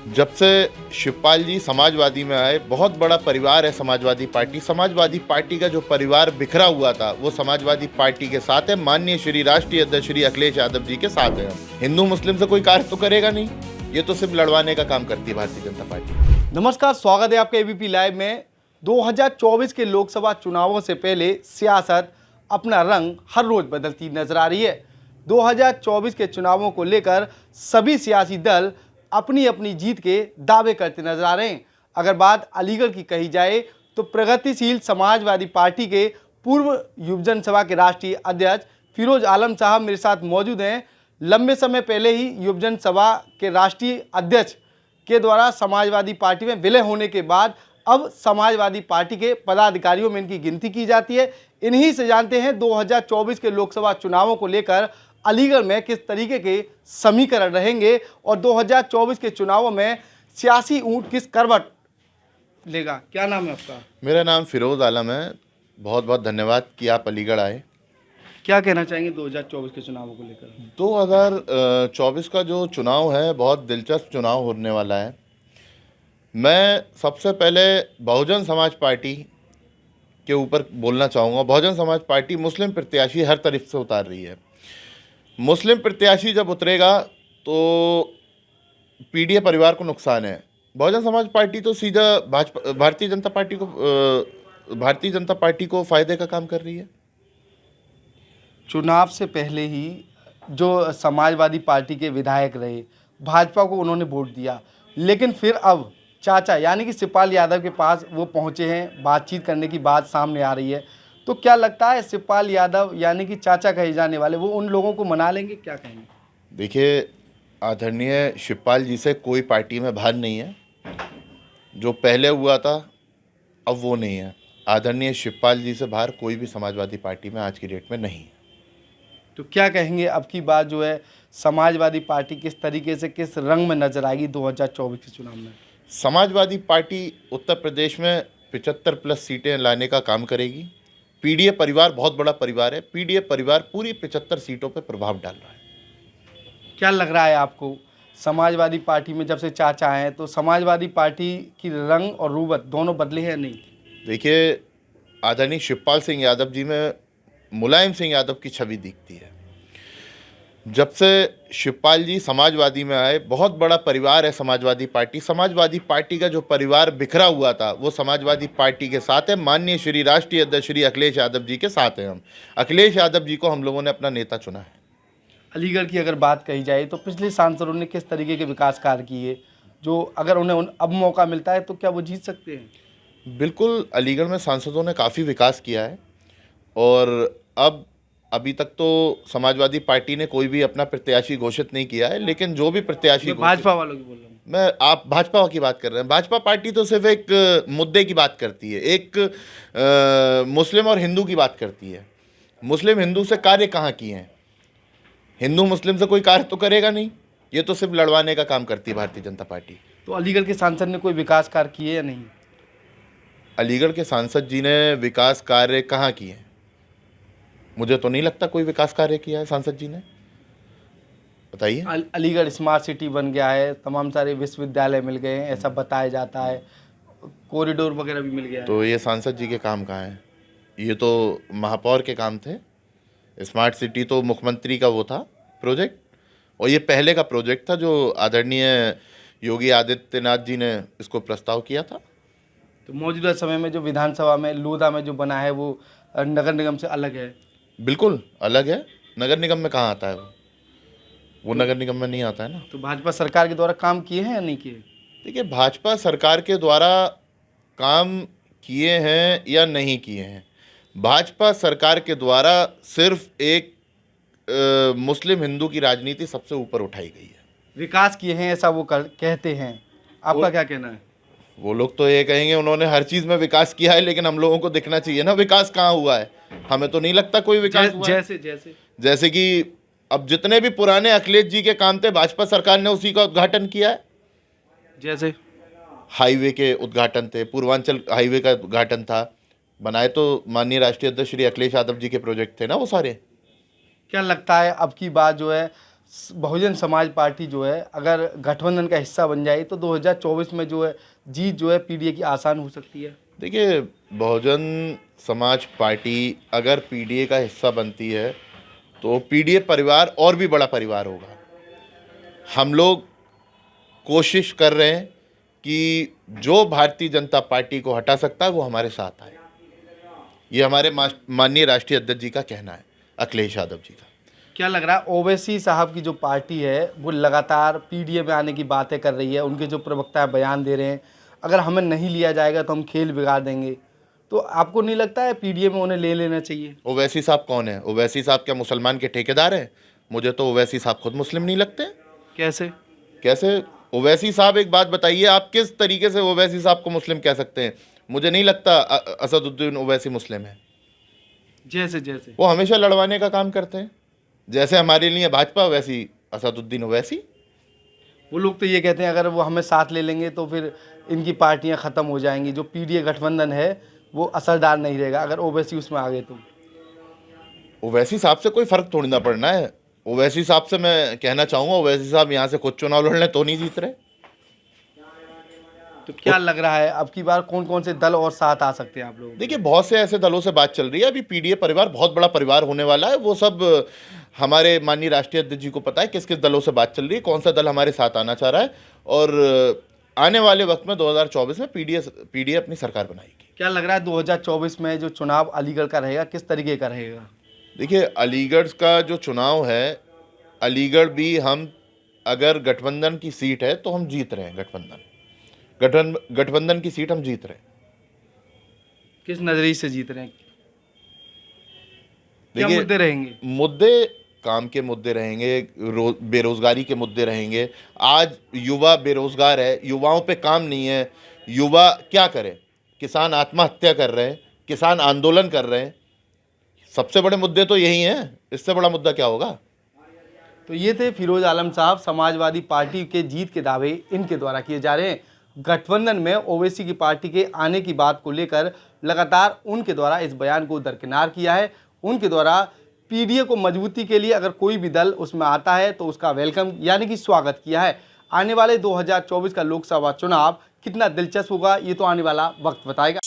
जब से शिवपाल जी समाजवादी में आए, बहुत बड़ा परिवार है समाजवादी पार्टी। समाजवादी पार्टी का जो परिवार बिखरा हुआ था वो समाजवादी पार्टी के साथ है। माननीय श्री राष्ट्रीय अध्यक्ष श्री अखिलेश यादव जी के साथ है। हिंदू मुस्लिम से कोई कार्य तो करेगा नहीं, ये तो सिर्फ लड़वाने का काम करती है भारतीय जनता पार्टी। नमस्कार, स्वागत है आपके एबीपी लाइव में। 2024 के लोकसभा चुनावों से पहले सियासत अपना रंग हर रोज बदलती नजर आ रही है। 2024 के चुनावों को लेकर सभी सियासी दल अपनी अपनी जीत के दावे करते नजर आ रहे हैं। अगर बात अलीगढ़ की कही जाए तो प्रगतिशील समाजवादी पार्टी के पूर्व युवजन सभा के राष्ट्रीय अध्यक्ष फिरोज आलम साहब मेरे साथ मौजूद हैं। लंबे समय पहले ही युवजन सभा के राष्ट्रीय अध्यक्ष के द्वारा समाजवादी पार्टी में विलय होने के बाद अब समाजवादी पार्टी के पदाधिकारियों में इनकी गिनती की जाती है। इन्हीं से जानते हैं 2024 के लोकसभा चुनावों को लेकर अलीगढ़ में किस तरीके के समीकरण रहेंगे और 2024 के चुनावों में सियासी ऊंट किस करवट लेगा। क्या नाम है आपका? मेरा नाम फिरोज आलम है। बहुत बहुत धन्यवाद कि आप अलीगढ़ आए। क्या कहना चाहेंगे 2024 के चुनावों को लेकर? 2024 का जो चुनाव है बहुत दिलचस्प चुनाव होने वाला है। मैं सबसे पहले बहुजन समाज पार्टी के ऊपर बोलना चाहूँगा। बहुजन समाज पार्टी मुस्लिम प्रत्याशी हर तरफ से उतार रही है। मुस्लिम प्रत्याशी जब उतरेगा तो पीडीए परिवार को नुकसान है। बहुजन समाज पार्टी तो सीधा भारतीय जनता पार्टी को फायदे का काम कर रही है। चुनाव से पहले ही जो समाजवादी पार्टी के विधायक रहे, भाजपा को उन्होंने वोट दिया, लेकिन फिर अब चाचा यानी कि शिवपाल यादव के पास वो पहुंचे हैं, बातचीत करने की बात सामने आ रही है। तो क्या लगता है शिवपाल यादव यानी कि चाचा कहे जाने वाले वो उन लोगों को मना लेंगे? क्या कहेंगे? देखिए, आदरणीय शिवपाल जी से कोई पार्टी में भार नहीं है। जो पहले हुआ था अब वो नहीं है। आदरणीय शिवपाल जी से बाहर कोई भी समाजवादी पार्टी में आज की डेट में नहीं है। तो क्या कहेंगे अब की बात जो है समाजवादी पार्टी किस तरीके से किस रंग में नजर आएगी 2024 के चुनाव में? समाजवादी पार्टी उत्तर प्रदेश में 75+ सीटें लाने का काम करेगी। पीडीए परिवार बहुत बड़ा परिवार है। पीडीए परिवार पूरी 75 सीटों पर प्रभाव डाल रहा है। क्या लग रहा है आपको समाजवादी पार्टी में जब से चाचा आए हैं तो समाजवादी पार्टी की रंग और रूबत दोनों बदले हैं नहीं? देखिए, आदरणीय शिवपाल सिंह यादव जी में मुलायम सिंह यादव की छवि दिखती है। जब से शिवपाल जी समाजवादी में आए, बहुत बड़ा परिवार है समाजवादी पार्टी। समाजवादी पार्टी का जो परिवार बिखरा हुआ था वो समाजवादी पार्टी के साथ है। माननीय श्री राष्ट्रीय अध्यक्ष श्री अखिलेश यादव जी के साथ हैं। हम अखिलेश यादव जी को हम लोगों ने अपना नेता चुना है। अलीगढ़ की अगर बात कही जाए तो पिछले सांसदों ने किस तरीके के विकास कार्य किए, जो अगर उन्हें अब मौका मिलता है तो क्या वो जीत सकते हैं? बिल्कुल, अलीगढ़ में सांसदों ने काफ़ी विकास किया है और अभी तक तो समाजवादी पार्टी ने कोई भी अपना प्रत्याशी घोषित नहीं किया है, लेकिन जो भी प्रत्याशी भाजपा वालों की बोल रहा हूँ आप भाजपा की बात कर रहे हैं। भाजपा पार्टी तो सिर्फ एक मुद्दे की बात करती है, एक मुस्लिम और हिंदू की बात करती है। मुस्लिम हिंदू से कार्य कहाँ किए हैं? हिंदू मुस्लिम से कोई कार्य तो करेगा नहीं, ये तो सिर्फ लड़वाने का काम करती है भारतीय जनता पार्टी। तो अलीगढ़ के सांसद ने कोई विकास कार्य किए या नहीं? अलीगढ़ के सांसद जी ने विकास कार्य कहाँ किए? मुझे तो नहीं लगता कोई विकास कार्य किया है सांसद जी ने। बताइए। अलीगढ़ स्मार्ट सिटी बन गया है, तमाम सारे विश्वविद्यालय मिल गए हैं ऐसा बताया जाता है, कॉरिडोर वगैरह भी मिल गया है। तो ये सांसद जी के काम कहाँ हैं? ये तो महापौर के काम थे। स्मार्ट सिटी तो मुख्यमंत्री का वो था प्रोजेक्ट, और ये पहले का प्रोजेक्ट था जो आदरणीय योगी आदित्यनाथ जी ने इसको प्रस्ताव किया था। तो मौजूदा समय में जो विधानसभा में लोधा में जो बना है वो नगर निगम से अलग है? बिल्कुल अलग है। नगर निगम में कहाँ आता है वो नगर निगम में नहीं आता है ना। तो भाजपा सरकार के द्वारा काम किए हैं या नहीं किए? देखिए, भाजपा सरकार के द्वारा काम किए हैं या नहीं किए हैं, भाजपा सरकार के द्वारा सिर्फ एक मुस्लिम हिंदू की राजनीति सबसे ऊपर उठाई गई है। विकास किए हैं ऐसा वो कहते हैं, आपका क्या कहना है? वो लोग तो ये कहेंगे उन्होंने हर चीज़ में विकास किया है, लेकिन हम लोगों को दिखना चाहिए ना विकास कहाँ हुआ है। हमें तो नहीं लगता कोई विकास हुआ है। जैसे कि अब जितने भी पुराने अखिलेश जी के काम थे भाजपा सरकार ने उसी का उद्घाटन किया है। जैसे हाईवे के उद्घाटन थे, पूर्वांचल हाईवे का उद्घाटन था, बनाए तो माननीय राष्ट्रीय अध्यक्ष श्री अखिलेश यादव जी के प्रोजेक्ट थे ना वो सारे। क्या लगता है अब की बात जो है बहुजन समाज पार्टी जो है अगर गठबंधन का हिस्सा बन जाए तो 2024 में जो है जीत जो है पीडीए की आसान हो सकती है? देखिए, बहुजन समाज पार्टी अगर पीडीए का हिस्सा बनती है तो पीडीए परिवार और भी बड़ा परिवार होगा। हम लोग कोशिश कर रहे हैं कि जो भारतीय जनता पार्टी को हटा सकता है वो हमारे साथ आए। ये हमारे माननीय राष्ट्रीय अध्यक्ष जी का कहना है, अखिलेश यादव जी का। क्या लग रहा है ओवैसी साहब की जो पार्टी है वो लगातार पीडीए में आने की बातें कर रही है, उनके जो प्रवक्ता है बयान दे रहे हैं अगर हमें नहीं लिया जाएगा तो हम खेल बिगाड़ देंगे, तो आपको नहीं लगता है पीडीए में उन्हें ले लेना चाहिए? ओवैसी साहब कौन है? ओवैसी साहब क्या मुसलमान के ठेकेदार हैं? मुझे तो ओवैसी साहब खुद मुस्लिम नहीं लगते। कैसे? कैसे? ओवैसी साहब, एक बात बताइए, आप किस तरीके से ओवैसी साहब को मुस्लिम कह सकते हैं? मुझे नहीं लगता असदुद्दीन ओवैसी मुस्लिम है। जैसे जैसे वो हमेशा लड़वाने का काम करते हैं, जैसे हमारे लिए भाजपा वैसी असदुद्दीन ओवैसी। वो लोग तो ये कहते हैं अगर वो हमें साथ ले लेंगे तो फिर इनकी पार्टियां ख़त्म हो जाएंगी, जो पीडीए गठबंधन है वो असरदार नहीं रहेगा अगर ओवैसी उसमें आ गए तो। ओवैसी साहब से कोई फ़र्क थोड़ी ना पड़ना है। ओवैसी साहब से मैं कहना चाहूँगा, ओवैसी साहब यहाँ से खुद चुनाव लड़ लें तो नहीं जीत रहे। तो क्या लग रहा है अब की बार कौन कौन से दल और साथ आ सकते हैं आप लोग? देखिए, बहुत से ऐसे दलों से बात चल रही है। अभी पीडीए परिवार बहुत बड़ा परिवार होने वाला है। वो सब हमारे माननीय राष्ट्रीय अध्यक्ष जी को पता है किस किस दलों से बात चल रही है, कौन सा दल हमारे साथ आना चाह रहा है, और आने वाले वक्त में 2024 में पीडीए अपनी सरकार बनाएगी। क्या लग रहा है 2024 में जो चुनाव अलीगढ़ का रहेगा किस तरीके का रहेगा? देखिए, अलीगढ़ का जो चुनाव है, अलीगढ़ भी हम अगर गठबंधन की सीट है तो हम जीत रहे हैं। गठबंधन की सीट हम जीत रहे हैं। किस नजरिए से जीत रहे हैं? क्या देखिए, मुद्दे रहेंगे? मुद्दे काम के मुद्दे रहेंगे, बेरोजगारी के मुद्दे रहेंगे। आज युवा बेरोजगार है, युवाओं पे काम नहीं है, युवा क्या करे? किसान आत्महत्या कर रहे हैं, किसान आंदोलन कर रहे हैं। सबसे बड़े मुद्दे तो यही हैं, इससे बड़ा मुद्दा क्या होगा? तो ये थे फिरोज आलम साहब, समाजवादी पार्टी के जीत के दावे इनके द्वारा किए जा रहे हैं। गठबंधन में ओवैसी की पार्टी के आने की बात को लेकर लगातार उनके द्वारा इस बयान को दरकिनार किया है। उनके द्वारा पीडीए को मजबूती के लिए अगर कोई भी दल उसमें आता है तो उसका वेलकम यानी कि स्वागत किया है। आने वाले 2024 का लोकसभा चुनाव कितना दिलचस्प होगा ये तो आने वाला वक्त बताएगा।